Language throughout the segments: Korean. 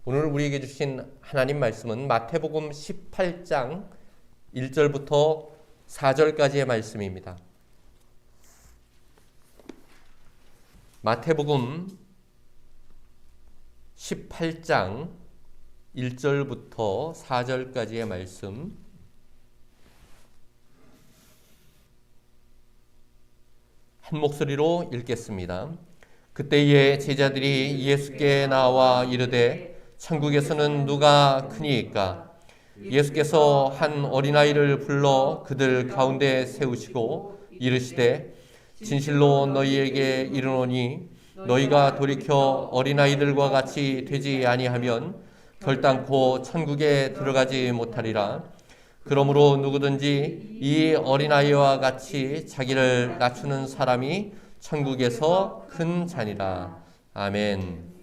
오늘 우리에게 주신 하나님 말씀은 마태복음 18장 1절부터 4절까지의 말씀입니다. 마태복음 18장 1절부터 4절까지의 말씀, 한 목소리로 읽겠습니다. 그때에 제자들이 예수께 나와 이르되 천국에서는 누가 크니이까? 예수께서 한 어린아이를 불러 그들 가운데 세우시고 이르시되 진실로 너희에게 이르노니 너희가 돌이켜 어린아이들과 같이 되지 아니하면 결단코 천국에 들어가지 못하리라. 그러므로 누구든지 이 어린아이와 같이 자기를 낮추는 사람이 천국에서 큰 자니라. 아멘.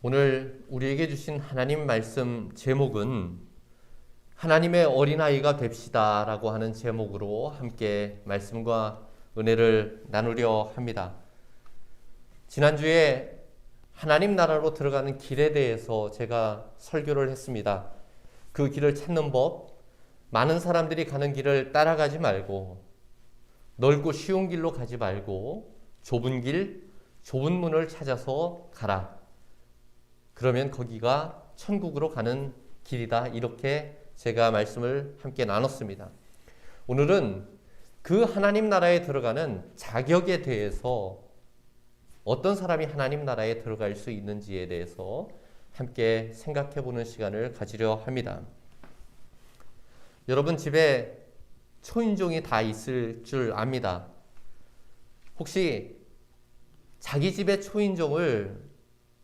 오늘 우리에게 주신 하나님 말씀 제목은 하나님의 어린아이가 됩시다 라고 하는 제목으로 함께 말씀과 은혜를 나누려 합니다. 지난주에 하나님 나라로 들어가는 길에 대해서 제가 설교를 했습니다. 그 길을 찾는 법, 많은 사람들이 가는 길을 따라가지 말고 넓고 쉬운 길로 가지 말고 좁은 길, 좁은 문을 찾아서 가라. 그러면 거기가 천국으로 가는 길이다. 이렇게 제가 말씀을 함께 나눴습니다. 오늘은 그 하나님 나라에 들어가는 자격에 대해서 어떤 사람이 하나님 나라에 들어갈 수 있는지에 대해서 함께 생각해 보는 시간을 가지려 합니다. 여러분 집에 초인종이 다 있을 줄 압니다. 혹시 자기 집의 초인종을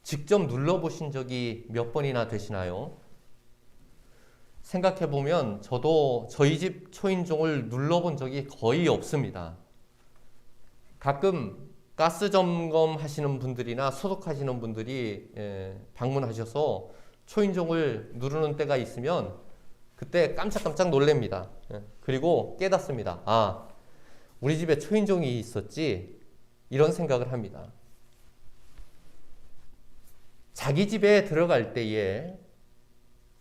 직접 눌러보신 적이 몇 번이나 되시나요? 생각해 보면 저도 저희 집 초인종을 눌러본 적이 거의 없습니다. 가끔 가스 점검하시는 분들이나 소독하시는 분들이 방문하셔서 초인종을 누르는 때가 있으면 그때 깜짝깜짝 놀랍니다. 그리고 깨닫습니다. 아, 우리 집에 초인종이 있었지? 이런 생각을 합니다. 자기 집에 들어갈 때에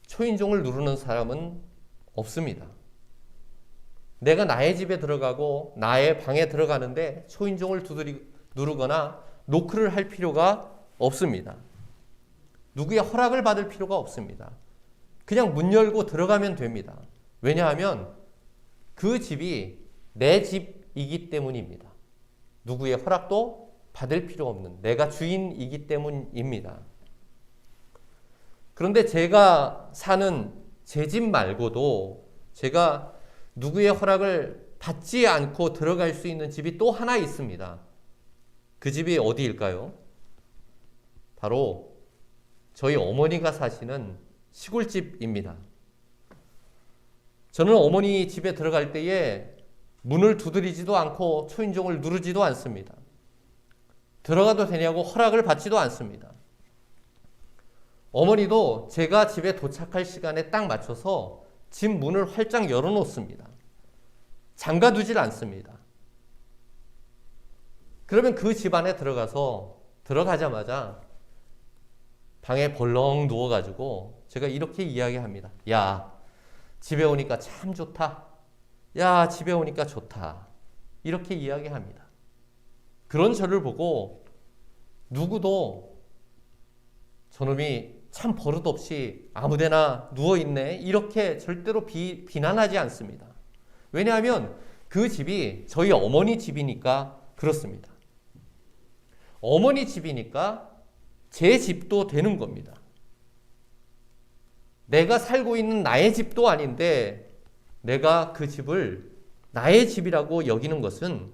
초인종을 누르는 사람은 없습니다. 내가 나의 집에 들어가고 나의 방에 들어가는데 초인종을 누르거나 노크를 할 필요가 없습니다. 누구의 허락을 받을 필요가 없습니다. 그냥 문 열고 들어가면 됩니다. 왜냐하면 그 집이 내 집이기 때문입니다. 누구의 허락도 받을 필요 없는 내가 주인이기 때문입니다. 그런데 제가 사는 제 집 말고도 제가 누구의 허락을 받지 않고 들어갈 수 있는 집이 또 하나 있습니다. 그 집이 어디일까요? 바로 저희 어머니가 사시는 시골집입니다. 저는 어머니 집에 들어갈 때에 문을 두드리지도 않고 초인종을 누르지도 않습니다. 들어가도 되냐고 허락을 받지도 않습니다. 어머니도 제가 집에 도착할 시간에 딱 맞춰서 집 문을 활짝 열어놓습니다. 잠가두질 않습니다. 그러면 그 집 안에 들어가자마자 방에 벌렁 누워가지고 제가 이렇게 이야기합니다. 야, 집에 오니까 참 좋다. 야, 집에 오니까 좋다. 이렇게 이야기합니다. 그런 저를 보고 누구도 저놈이 참 버릇없이 아무데나 누워있네 이렇게 절대로 비난하지 않습니다. 왜냐하면 그 집이 저희 어머니 집이니까 그렇습니다. 어머니 집이니까 제 집도 되는 겁니다. 내가 살고 있는 나의 집도 아닌데 내가 그 집을 나의 집이라고 여기는 것은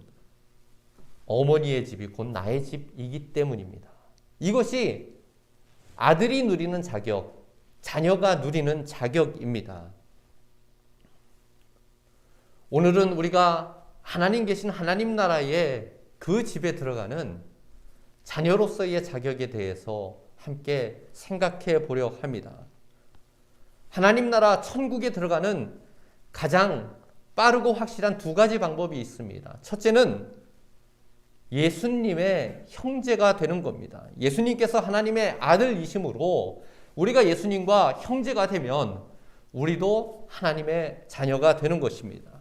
어머니의 집이 곧 나의 집이기 때문입니다. 이것이 아들이 누리는 자격, 자녀가 누리는 자격입니다. 오늘은 우리가 하나님 계신 하나님 나라의 그 집에 들어가는 자녀로서의 자격에 대해서 함께 생각해 보려 합니다. 하나님 나라 천국에 들어가는 가장 빠르고 확실한 두 가지 방법이 있습니다. 첫째는 예수님의 형제가 되는 겁니다. 예수님께서 하나님의 아들이심으로 우리가 예수님과 형제가 되면 우리도 하나님의 자녀가 되는 것입니다.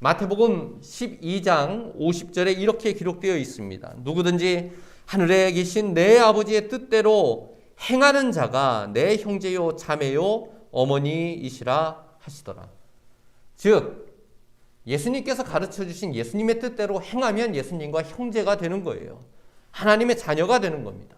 마태복음 12장 50절에 이렇게 기록되어 있습니다. 누구든지 하늘에 계신 내 아버지의 뜻대로 행하는 자가 내 형제요 자매요 어머니이시라 하시더라. 즉 예수님께서 가르쳐 주신 예수님의 뜻대로 행하면 예수님과 형제가 되는 거예요. 하나님의 자녀가 되는 겁니다.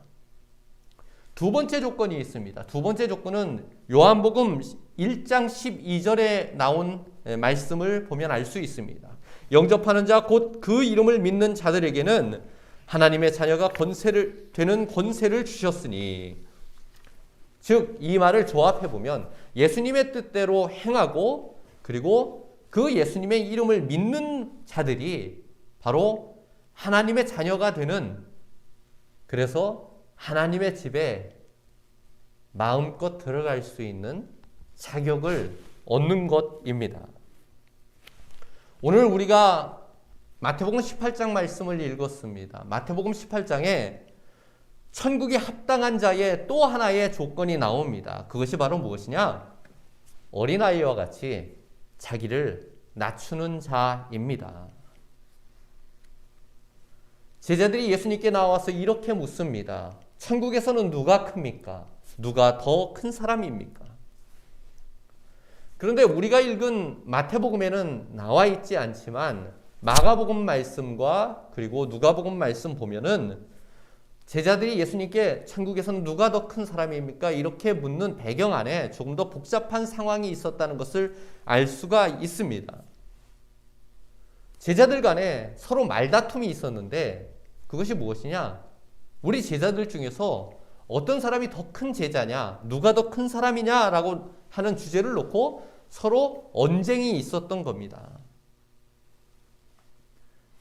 두 번째 조건이 있습니다. 두 번째 조건은 요한복음 1장 12절에 나온 말씀을 보면 알 수 있습니다. 영접하는 자 곧 그 이름을 믿는 자들에게는 하나님의 자녀가 되는 권세를 주셨으니, 즉 이 말을 조합해 보면 예수님의 뜻대로 행하고 그리고 그 예수님의 이름을 믿는 자들이 바로 하나님의 자녀가 되는, 그래서 하나님의 집에 마음껏 들어갈 수 있는 자격을 얻는 것입니다. 오늘 우리가 마태복음 18장 말씀을 읽었습니다. 마태복음 18장에 천국에 합당한 자의 또 하나의 조건이 나옵니다. 그것이 바로 무엇이냐? 어린아이와 같이 자기를 낮추는 자입니다. 제자들이 예수님께 나와서 이렇게 묻습니다. 천국에서는 누가 큽니까? 누가 더 큰 사람입니까? 그런데 우리가 읽은 마태복음에는 나와 있지 않지만 마가복음 말씀과 그리고 누가복음 말씀 보면은 제자들이 예수님께 천국에서는 누가 더 큰 사람입니까? 이렇게 묻는 배경 안에 조금 더 복잡한 상황이 있었다는 것을 알 수가 있습니다. 제자들 간에 서로 말다툼이 있었는데 그것이 무엇이냐? 우리 제자들 중에서 어떤 사람이 더 큰 제자냐, 누가 더 큰 사람이냐라고 하는 주제를 놓고 서로 언쟁이 있었던 겁니다.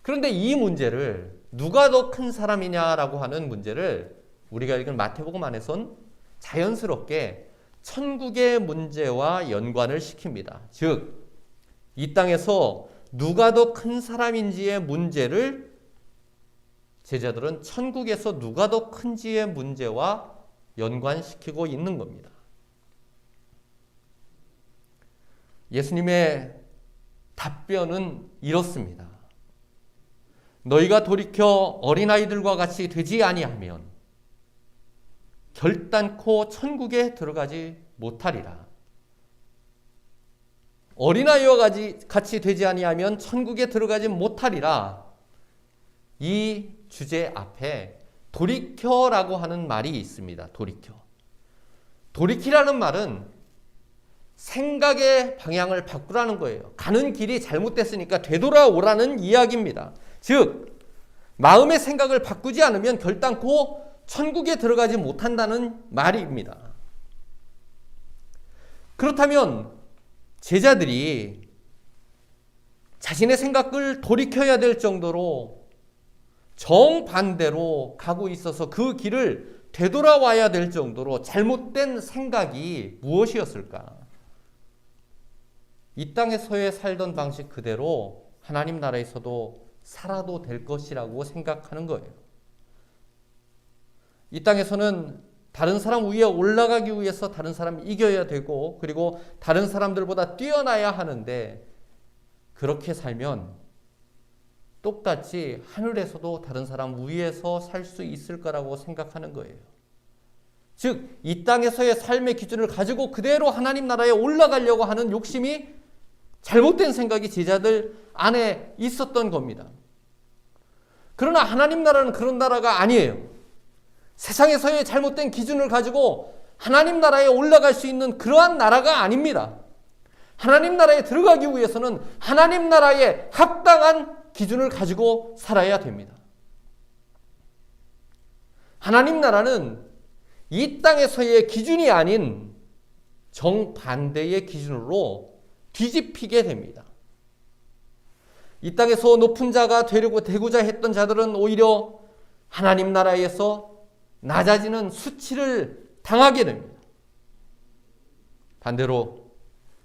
그런데 이 문제를, 누가 더 큰 사람이냐라고 하는 문제를 우리가 읽은 마태복음 안에선 자연스럽게 천국의 문제와 연관을 시킵니다. 즉, 이 땅에서 누가 더 큰 사람인지의 문제를 제자들은 천국에서 누가 더 큰지의 문제와 연관시키고 있는 겁니다. 예수님의 답변은 이렇습니다. 너희가 돌이켜 어린아이들과 같이 되지 아니하면 결단코 천국에 들어가지 못하리라. 어린아이와 같이 되지 아니하면 천국에 들어가지 못하리라. 이 주제 앞에 돌이켜라고 하는 말이 있습니다. 돌이키라는 말은 생각의 방향을 바꾸라는 거예요. 가는 길이 잘못됐으니까 되돌아오라는 이야기입니다. 즉, 마음의 생각을 바꾸지 않으면 결단코 천국에 들어가지 못한다는 말입니다. 그렇다면 제자들이 자신의 생각을 돌이켜야 될 정도로 정반대로 가고 있어서 그 길을 되돌아와야 될 정도로 잘못된 생각이 무엇이었을까? 이 땅에서의 살던 방식 그대로 하나님 나라에서도 살아도 될 것이라고 생각하는 거예요. 이 땅에서는 다른 사람 위에 올라가기 위해서 다른 사람 이겨야 되고 그리고 다른 사람들보다 뛰어나야 하는데 그렇게 살면 똑같이 하늘에서도 다른 사람 위에서 살 수 있을 거라고 생각하는 거예요. 즉, 이 땅에서의 삶의 기준을 가지고 그대로 하나님 나라에 올라가려고 하는 욕심이 잘못된 생각이 제자들 안에 있었던 겁니다. 그러나 하나님 나라는 그런 나라가 아니에요. 세상에서의 잘못된 기준을 가지고 하나님 나라에 올라갈 수 있는 그러한 나라가 아닙니다. 하나님 나라에 들어가기 위해서는 하나님 나라에 합당한 기준을 가지고 살아야 됩니다. 하나님 나라는 이 땅에서의 기준이 아닌 정반대의 기준으로 뒤집히게 됩니다. 이 땅에서 높은 자가 되고자 했던 자들은 오히려 하나님 나라에서 낮아지는 수치를 당하게 됩니다. 반대로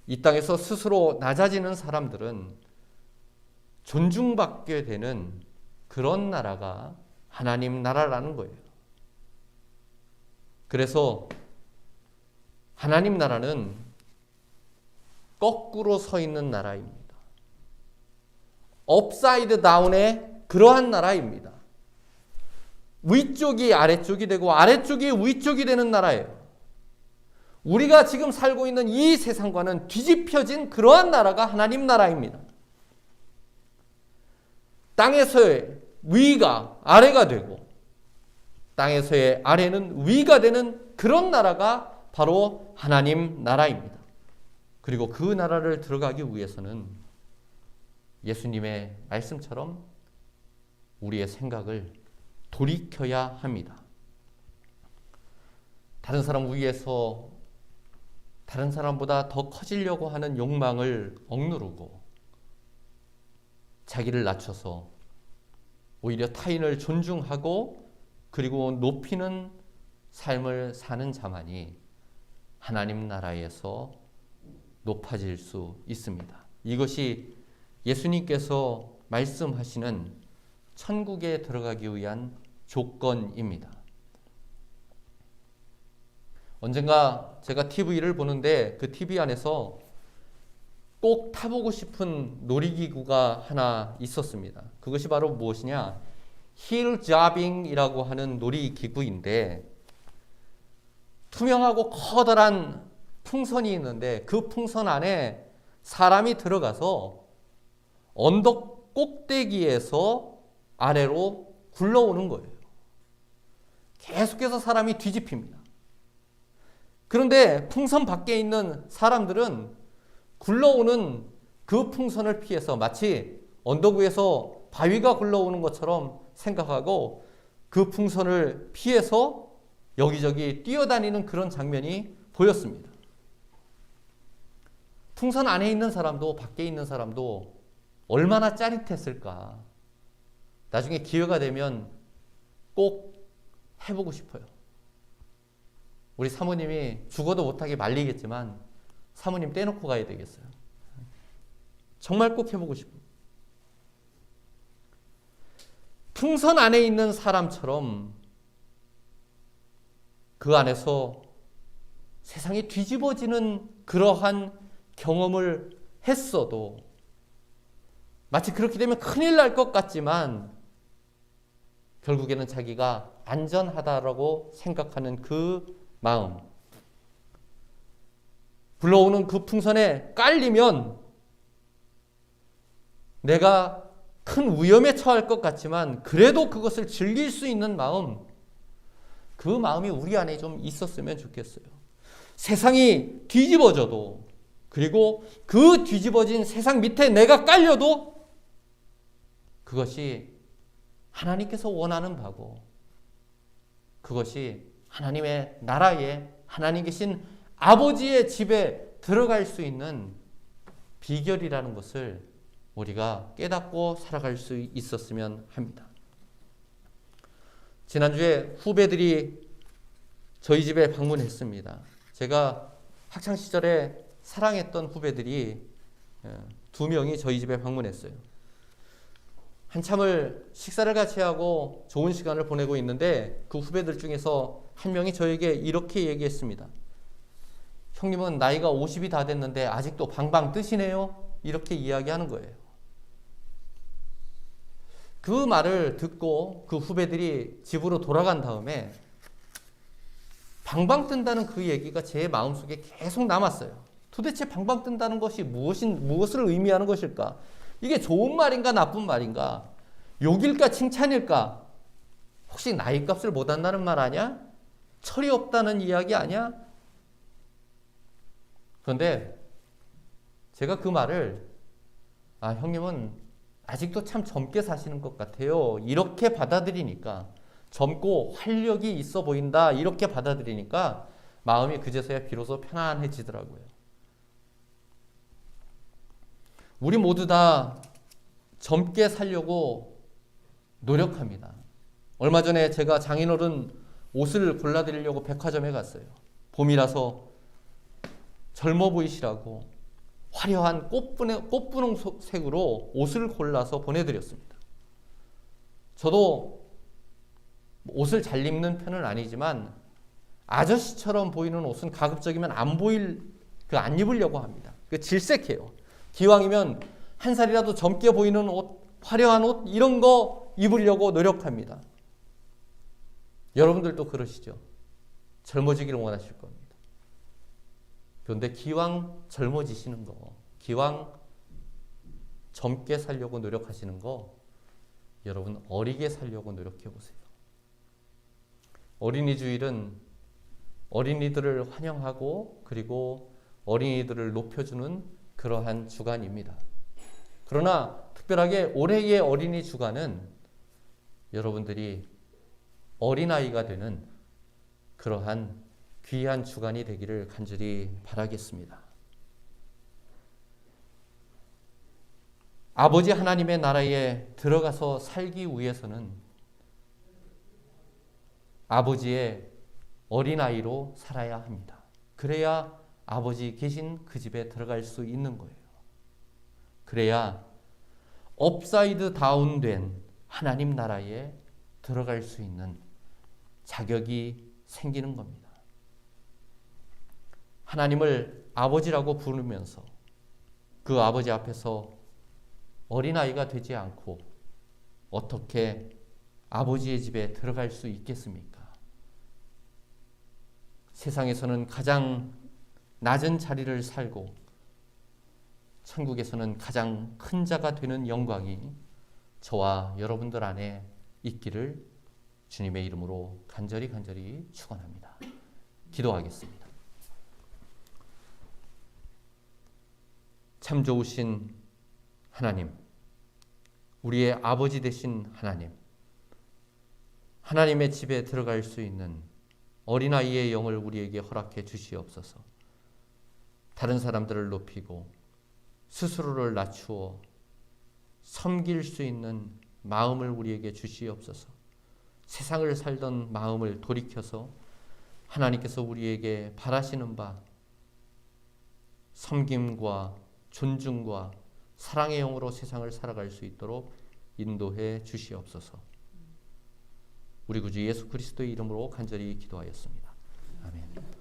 이 땅에서 스스로 낮아지는 사람들은 존중받게 되는 그런 나라가 하나님 나라라는 거예요. 그래서 하나님 나라는 거꾸로 서 있는 나라입니다. 업사이드 다운의 그러한 나라입니다. 위쪽이 아래쪽이 되고 아래쪽이 위쪽이 되는 나라예요. 우리가 지금 살고 있는 이 세상과는 뒤집혀진 그러한 나라가 하나님 나라입니다. 땅에서의 위가 아래가 되고 땅에서의 아래는 위가 되는 그런 나라가 바로 하나님 나라입니다. 그리고 그 나라를 들어가기 위해서는 예수님의 말씀처럼 우리의 생각을 돌이켜야 합니다. 다른 사람 위에서 다른 사람보다 더 커지려고 하는 욕망을 억누르고 자기를 낮춰서 오히려 타인을 존중하고 그리고 높이는 삶을 사는 자만이 하나님 나라에서 높아질 수 있습니다. 이것이 예수님께서 말씀하시는 천국에 들어가기 위한 조건입니다. 언젠가 제가 TV를 보는데 그 TV 안에서 꼭 타보고 싶은 놀이기구가 하나 있었습니다. 그것이 바로 무엇이냐? 힐 자빙이라고 하는 놀이기구인데 투명하고 커다란 풍선이 있는데 그 풍선 안에 사람이 들어가서 언덕 꼭대기에서 아래로 굴러오는 거예요. 계속해서 사람이 뒤집힙니다. 그런데 풍선 밖에 있는 사람들은 굴러오는 그 풍선을 피해서 마치 언덕 위에서 바위가 굴러오는 것처럼 생각하고 그 풍선을 피해서 여기저기 뛰어다니는 그런 장면이 보였습니다. 풍선 안에 있는 사람도 밖에 있는 사람도 얼마나 짜릿했을까. 나중에 기회가 되면 꼭 해보고 싶어요. 우리 사모님이 죽어도 못하게 말리겠지만 사모님 떼놓고 가야 되겠어요. 정말 꼭 해보고 싶어요. 풍선 안에 있는 사람처럼 그 안에서 세상이 뒤집어지는 그러한 경험을 했어도 마치 그렇게 되면 큰일 날 것 같지만 결국에는 자기가 안전하다라고 생각하는 그 마음, 불러오는 그 풍선에 깔리면 내가 큰 위험에 처할 것 같지만 그래도 그것을 즐길 수 있는 마음, 그 마음이 우리 안에 좀 있었으면 좋겠어요. 세상이 뒤집어져도 그리고 그 뒤집어진 세상 밑에 내가 깔려도 그것이 하나님께서 원하는 바고 그것이 하나님의 나라에 하나님 계신 아버지의 집에 들어갈 수 있는 비결이라는 것을 우리가 깨닫고 살아갈 수 있었으면 합니다. 지난주에 후배들이 저희 집에 방문했습니다. 제가 학창시절에 사랑했던 후배들이 2명이 저희 집에 방문했어요. 한참을 식사를 같이 하고 좋은 시간을 보내고 있는데 그 후배들 중에서 한 명이 저에게 이렇게 얘기했습니다. 형님은 나이가 50이 다 됐는데 아직도 방방 뜨시네요? 이렇게 이야기하는 거예요. 그 말을 듣고 그 후배들이 집으로 돌아간 다음에 방방 뜬다는 그 얘기가 제 마음속에 계속 남았어요. 도대체 방방 뜬다는 것이 무엇을 의미하는 것일까? 이게 좋은 말인가 나쁜 말인가? 욕일까 칭찬일까? 혹시 나이 값을 못한다는 말 아니야? 철이 없다는 이야기 아니야? 그런데 제가 그 말을 형님은 아직도 참 젊게 사시는 것 같아요. 이렇게 받아들이니까 젊고 활력이 있어 보인다. 이렇게 받아들이니까 마음이 그제서야 비로소 편안해지더라고요. 우리 모두 다 젊게 살려고 노력합니다. 얼마 전에 제가 장인어른 옷을 골라드리려고 백화점에 갔어요. 봄이라서 젊어 보이시라고 화려한 꽃분홍색으로 옷을 골라서 보내드렸습니다. 저도 옷을 잘 입는 편은 아니지만 아저씨처럼 보이는 옷은 가급적이면 안 입으려고 합니다. 질색해요. 기왕이면 한 살이라도 젊게 보이는 옷, 화려한 옷 이런 거 입으려고 노력합니다. 여러분들도 그러시죠? 젊어지기를 원하실 겁니다. 그런데 기왕 젊어지시는 거, 기왕 젊게 살려고 노력하시는 거, 여러분 어리게 살려고 노력해 보세요. 어린이 주일은 어린이들을 환영하고 그리고 어린이들을 높여주는 그러한 주간입니다. 그러나 특별하게 올해의 어린이 주간은 여러분들이 어린아이가 되는 그러한 귀한 주간이 되기를 간절히 바라겠습니다. 아버지 하나님의 나라에 들어가서 살기 위해서는 아버지의 어린아이로 살아야 합니다. 그래야 아버지 계신 그 집에 들어갈 수 있는 거예요. 그래야 업사이드 다운된 하나님 나라에 들어갈 수 있는 자격이 생기는 겁니다. 하나님을 아버지라고 부르면서 그 아버지 앞에서 어린아이가 되지 않고 어떻게 아버지의 집에 들어갈 수 있겠습니까? 세상에서는 가장 낮은 자리를 살고 천국에서는 가장 큰 자가 되는 영광이 저와 여러분들 안에 있기를 주님의 이름으로 간절히 축원합니다. 기도하겠습니다. 참 좋으신 하나님, 우리의 아버지 되신 하나님, 하나님의 집에 들어갈 수 있는 어린아이의 영을 우리에게 허락해 주시옵소서. 다른 사람들을 높이고 스스로를 낮추어 섬길 수 있는 마음을 우리에게 주시옵소서. 세상을 살던 마음을 돌이켜서 하나님께서 우리에게 바라시는 바 섬김과 존중과 사랑의 영으로 세상을 살아갈 수 있도록 인도해 주시옵소서. 우리 구주 예수 그리스도의 이름으로 간절히 기도하였습니다. 아멘.